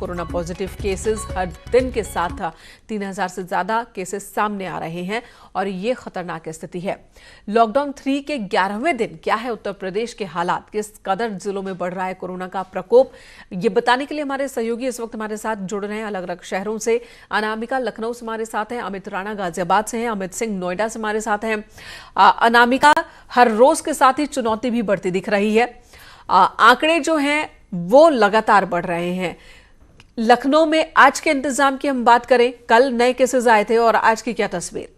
Corona positive cases हर दिन के साथ 3000 से ज्यादा केसेस सामने आ रहे हैं और ये खतरनाक स्थिति है। लॉकडाउन 3 के 11वें दिन क्या है उत्तर प्रदेश के हालात, किस कदर जिलों में बढ़ रहा है कोरोना का प्रकोप, ये बताने के लिए हमारे सहयोगी इस वक्त हमारे साथ जुड़ रहे हैं अलग अलग शहरों से। अनामिका लखनऊ से हमारे साथ हैं, अमित राणा गाजियाबाद से हैं, अमित सिंह नोएडा से हमारे साथ हैं। अनामिका, हर रोज के साथ ही चुनौती भी बढ़ती दिख रही है, आंकड़े जो हैं वो लगातार बढ़ रहे हैं। लखनऊ में आज के इंतजाम की हम बात करें, कल नए केसेस आए थे और आज की क्या तस्वीर?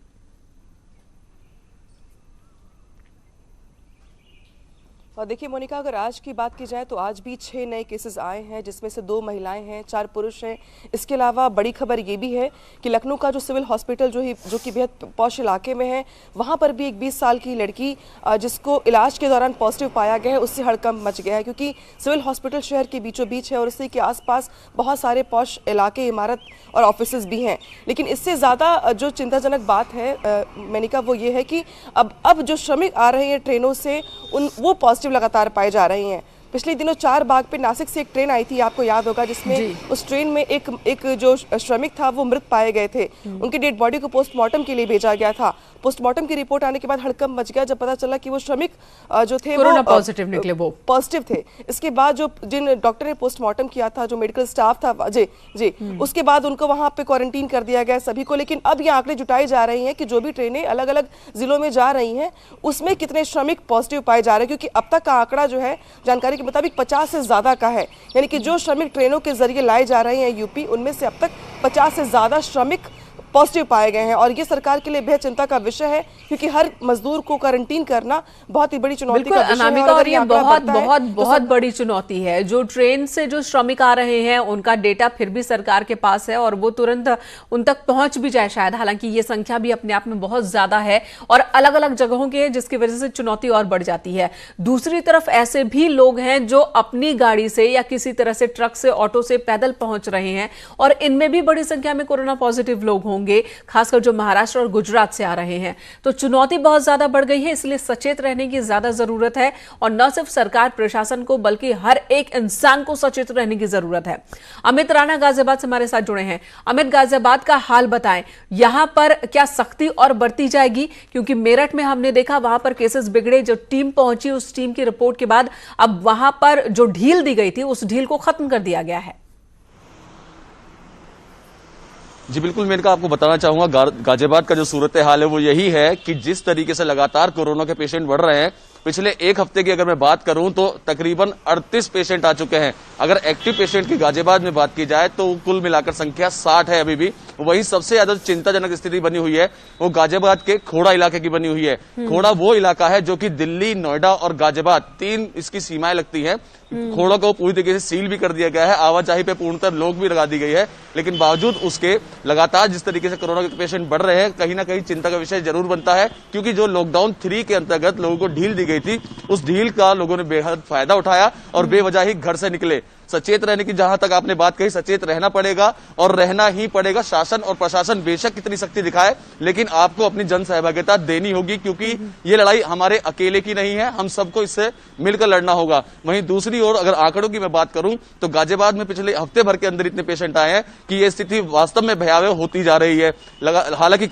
और देखिए मोनिका, अगर आज की बात की जाए तो आज भी 6 नए केसेस आए हैं, जिसमें से 2 महिलाएं हैं, 4 पुरुष हैं। इसके अलावा बड़ी खबर ये भी है कि लखनऊ का जो सिविल हॉस्पिटल जो कि बेहद पॉश इलाके में है, वहां पर भी एक 20 साल की लड़की जिसको इलाज के दौरान पॉजिटिव पाया गया है, उससे हड़कंप मच गया है। क्योंकि सिविल हॉस्पिटल शहर के बीचों बीच है और उसी के आसपास बहुत सारे पॉश इलाके, इमारत और ऑफिस भी हैं। लेकिन इससे ज़्यादा जो चिंताजनक बात है मोनिका, वो ये है कि अब जो श्रमिक आ रहे हैं ट्रेनों से, वो पॉजिटिव लगातार पाए जा रहे हैं। पिछले दिनों 4 बाग पे नासिक से एक ट्रेन आई थी, आपको याद होगा, जिसमें उस ट्रेन में एक जो श्रमिक था वो मृत पाए गए थे। उनकी डेड बॉडी को पोस्टमार्टम के लिए भेजा गया था। पोस्टमार्टम की रिपोर्ट आने के बाद हड़कंप मच गया जब पता चला कि वो श्रमिक जो थे कोरोना पॉजिटिव निकले, वो पॉजिटिव थे। इसके बाद जिन डॉक्टर ने पोस्टमार्टम किया था, जो मेडिकल स्टाफ था, जी उसके बाद उनको वहां पे क्वारंटीन कर दिया गया सभी को। लेकिन अब ये आंकड़े जुटाए जा रहे हैं कि जो भी ट्रेनें अलग अलग जिलों में जा रही हैं उसमें कितने श्रमिक पॉजिटिव पाए जा रहे हैं, क्योंकि अब तक का आंकड़ा जो है जानकारी के मुताबिक 50 से ज्यादा का है। यानी कि जो श्रमिक ट्रेनों के जरिए लाए जा रहे हैं यूपी, उनमें से अब तक 50 से ज्यादा श्रमिक पॉजिटिव पाए गए हैं। और ये सरकार के लिए बेहद चिंता का विषय है, क्योंकि हर मजदूर को क्वारंटीन करना बहुत ही बड़ी चुनौती का विषय है। और ये बहुत बड़ी चुनौती है। जो ट्रेन से जो श्रमिक आ रहे हैं उनका डेटा फिर भी सरकार के पास है और वो तुरंत उन तक पहुंच भी जाए शायद, हालांकि ये संख्या भी अपने आप में बहुत ज्यादा है और अलग अलग जगहों के, जिसकी वजह से चुनौती और बढ़ जाती है। दूसरी तरफ ऐसे भी लोग हैं जो अपनी गाड़ी से या किसी तरह से ट्रक से, ऑटो से, पैदल पहुंच रहे हैं और इनमें भी बड़ी संख्या में कोरोना पॉजिटिव लोग होंगे, खासकर जो महाराष्ट्र और गुजरात से आ रहे हैं। तो चुनौती बहुत ज्यादा बढ़ गई है, इसलिए सचेत रहने की ज्यादा जरूरत है और न सिर्फ सरकार प्रशासन को बल्कि हर एक इंसान को सचेत रहने की जरूरत है। अमित राणा गाजियाबाद से हमारे साथ जुड़े हैं। अमित, गाजियाबाद का हाल बताएं, यहां पर क्या सख्ती और बढ़ती जाएगी? क्योंकि मेरठ में हमने देखा वहां पर केसेस बिगड़े, जो टीम पहुंची उस टीम की रिपोर्ट के बाद अब वहां पर जो ढील दी गई थी उस ढील को खत्म कर दिया गया है। जी बिल्कुल, मैं आपको बताना चाहूंगा गाजियाबाद का जो सूरत हाल है वो यही है कि जिस तरीके से लगातार कोरोना के पेशेंट बढ़ रहे हैं, पिछले 1 हफ्ते की अगर मैं बात करूं तो तकरीबन 38 पेशेंट आ चुके हैं। अगर एक्टिव पेशेंट की गाजियाबाद में बात की जाए तो कुल मिलाकर संख्या 60 है अभी भी। वहीं सबसे ज्यादा चिंताजनक स्थिति बनी हुई है वो गाजियाबाद के खोड़ा इलाके की बनी हुई है। खोड़ा वो इलाका है जो कि दिल्ली, नोएडा और गाजियाबाद 3 इसकी सीमाएं लगती हैं। खोड़ा को पूरी तरीके से सील भी कर दिया गया है, आवाजाही पे पूर्णतः लोग भी लगा दी गई है। लेकिन बावजूद उसके लगातार जिस तरीके से कोरोना के पेशेंट बढ़ रहे हैं, कहीं ना कहीं चिंता का विषय जरूर बनता है, क्योंकि जो लॉकडाउन 3 के अंतर्गत लोगों को ढील दी गई थी, उस ढील का लोगों ने बेहद फायदा उठाया और बेवजह ही घर से निकले। सचेत रहने की जहां तक आपने बात कही, सचेत रहना पड़ेगा और रहना ही पड़ेगा। शासन और प्रशासन बेशक कितनी सख्ती दिखाए, लेकिन आपको अपनी जन सहभागिता देनी होगी, क्योंकि ये लड़ाई हमारे अकेले की नहीं है, हम सबको इससे मिलकर लड़ना होगा। वहीं दूसरी ओर अगर आंकड़ों की मैं बात करूं तो गाजियाबाद में पिछले हफ्ते भर के अंदर इतने पेशेंट आए हैं कि ये स्थिति वास्तव में भयावह होती जा रही है। हालांकि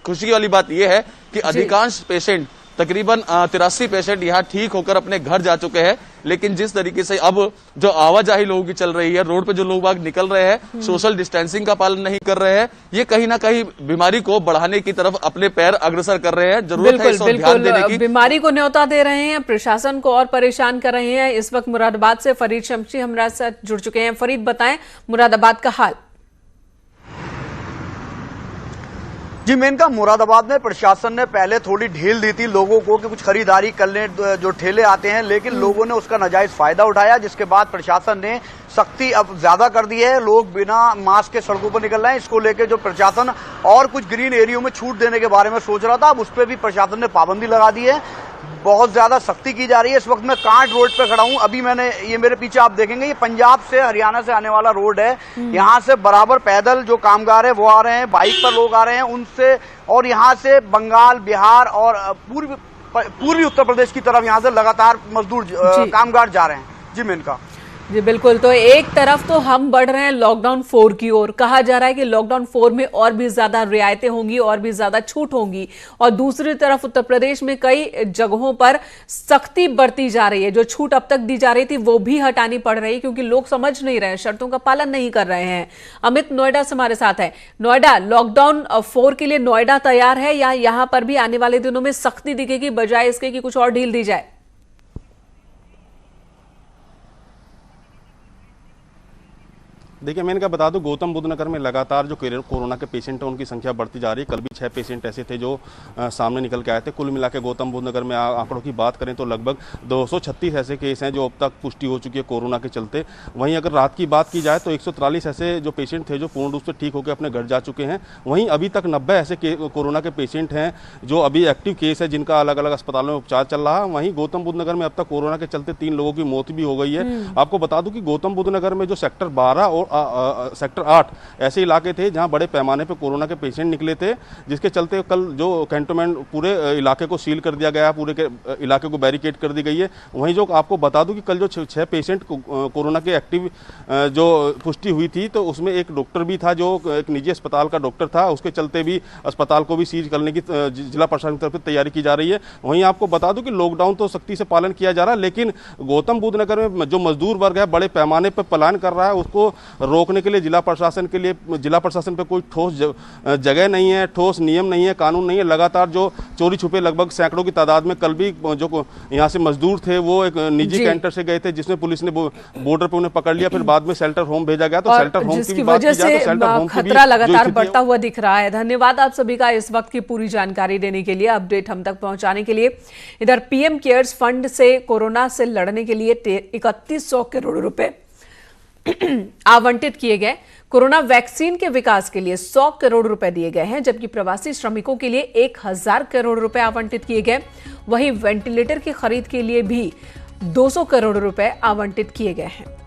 खुशी वाली बात यह है कि अधिकांश पेशेंट, तकरीबन 83 पेशेंट यहाँ ठीक होकर अपने घर जा चुके हैं। लेकिन जिस तरीके से अब जो आवाजाही लोगों की चल रही है, रोड पे जो लोग बाग निकल रहे हैं, सोशल डिस्टेंसिंग का पालन नहीं कर रहे हैं, ये कहीं ना कहीं बीमारी को बढ़ाने की तरफ अपने पैर अग्रसर कर रहे हैं। जरूरत है इस पर ध्यान देने की। बीमारी को न्योता दे रहे हैं, प्रशासन को और परेशान कर रहे हैं। इस वक्त मुरादाबाद से फरीद शमशी हमारे साथ जुड़ चुके हैं। फरीद, बताएं मुरादाबाद का हाल। जी मेनका, मुरादाबाद में प्रशासन ने पहले थोड़ी ढील दी थी लोगों को कि कुछ खरीदारी कर लें, जो ठेले आते हैं, लेकिन लोगों ने उसका नाजायज फायदा उठाया, जिसके बाद प्रशासन ने सख्ती अब ज्यादा कर दी है। लोग बिना मास्क के सड़कों पर निकल रहे हैं। इसको लेकर जो प्रशासन और कुछ ग्रीन एरियो में छूट देने के बारे में सोच रहा था, अब उस पर भी प्रशासन ने पाबंदी लगा दी है। बहुत ज्यादा सख्ती की जा रही है। इस वक्त मैं कांट रोड पे खड़ा हूं। अभी मैंने, ये मेरे पीछे आप देखेंगे, ये पंजाब से हरियाणा से आने वाला रोड है। यहाँ से बराबर पैदल जो कामगार है वो आ रहे हैं, बाइक पर लोग आ रहे हैं उनसे, और यहाँ से बंगाल, बिहार और पूर्वी उत्तर प्रदेश की तरफ यहाँ से लगातार मजदूर कामगार जा रहे हैं। जी मेनका, जी बिल्कुल। तो एक तरफ तो हम बढ़ रहे हैं लॉकडाउन 4 की ओर, कहा जा रहा है कि लॉकडाउन 4 में और भी ज्यादा रियायतें होंगी और भी ज्यादा छूट होंगी, और दूसरी तरफ उत्तर प्रदेश में कई जगहों पर सख्ती बरती जा रही है। जो छूट अब तक दी जा रही थी वो भी हटानी पड़ रही है क्योंकि लोग समझ नहीं रहे हैं, शर्तों का पालन नहीं कर रहे हैं। अमित नोएडा से हमारे साथ है। नोएडा, लॉकडाउन 4 के लिए नोएडा तैयार है या यहां पर भी आने वाले दिनों में सख्ती दिखेगी बजाय इसके कि कुछ और ढील दी जाए? देखिए, मैं इनका बता दूं, गौतम बुद्ध नगर में लगातार जो कोरोना के पेशेंट हैं उनकी संख्या बढ़ती जा रही है। कल भी 6 पेशेंट ऐसे थे जो सामने निकल के आए थे। कुल मिला के गौतम बुद्ध नगर में आंकड़ों की बात करें तो लगभग 236 ऐसे केस हैं जो अब तक पुष्टि हो चुकी है कोरोना के चलते। वहीं अगर रात की बात की जाए तो 143 ऐसे जो पेशेंट थे जो पूर्ण रूप से ठीक होकर अपने घर जा चुके हैं। वहीं अभी तक 90 ऐसे कोरोना के पेशेंट हैं जो अभी एक्टिव केस है, जिनका अलग अलग अस्पतालों में उपचार चल रहा है। वहीं गौतम बुद्ध नगर में अब तक कोरोना के चलते 3 लोगों की मौत भी हो गई है। आपको बता दूं कि गौतम बुद्ध नगर में जो सेक्टर 12 और सेक्टर 8 ऐसे इलाके थे जहां बड़े पैमाने पर कोरोना के पेशेंट निकले थे, जिसके चलते कल जो कैंटोनमेंट पूरे इलाके को सील कर दिया गया, पूरे के इलाके को बैरिकेड कर दी गई है। वहीं जो आपको बता दूं कि कल जो 6 पेशेंट कोरोना के एक्टिव जो पुष्टि हुई थी, तो उसमें एक डॉक्टर भी था जो एक निजी अस्पताल का डॉक्टर था। उसके चलते भी अस्पताल को भी सीज करने की जिला प्रशासन की तरफ से तैयारी की जा रही है। वहीं आपको बता दूं कि लॉकडाउन तो सख्ती से पालन किया जा रहा है, लेकिन गौतम बुद्ध नगर में जो मजदूर वर्ग है बड़े पैमाने पर पलायन कर रहा है, उसको रोकने के लिए जिला प्रशासन पे कोई ठोस जगह नहीं है, ठोस नियम नहीं है, कानून नहीं है। लगातार जो चोरी छुपे लगभग सैकड़ों की तादाद में कल भी जो यहाँ से मजदूर थे वो एक निजी कैंटर से गए थे, जिसमें पुलिस ने बॉर्डर पे उन्हें पकड़ लिया, फिर बाद में शेल्टर होम भेजा गया। तो शेल्टर होम की बात की जाए तो शेल्टर होम की खतरा लगातार बढ़ता हुआ दिख रहा है। धन्यवाद आप सभी का इस वक्त की पूरी जानकारी देने के लिए, अपडेट हम तक पहुंचाने के लिए। इधर पीएम केयर्स फंड से कोरोना से लड़ने के लिए 3100 करोड़ रुपए आवंटित किए गए। कोरोना वैक्सीन के विकास के लिए 100 करोड़ रुपए दिए गए हैं, जबकि प्रवासी श्रमिकों के लिए 1000 करोड़ रुपए आवंटित किए गए। वहीं वेंटिलेटर की खरीद के लिए भी 200 करोड़ रुपए आवंटित किए गए हैं।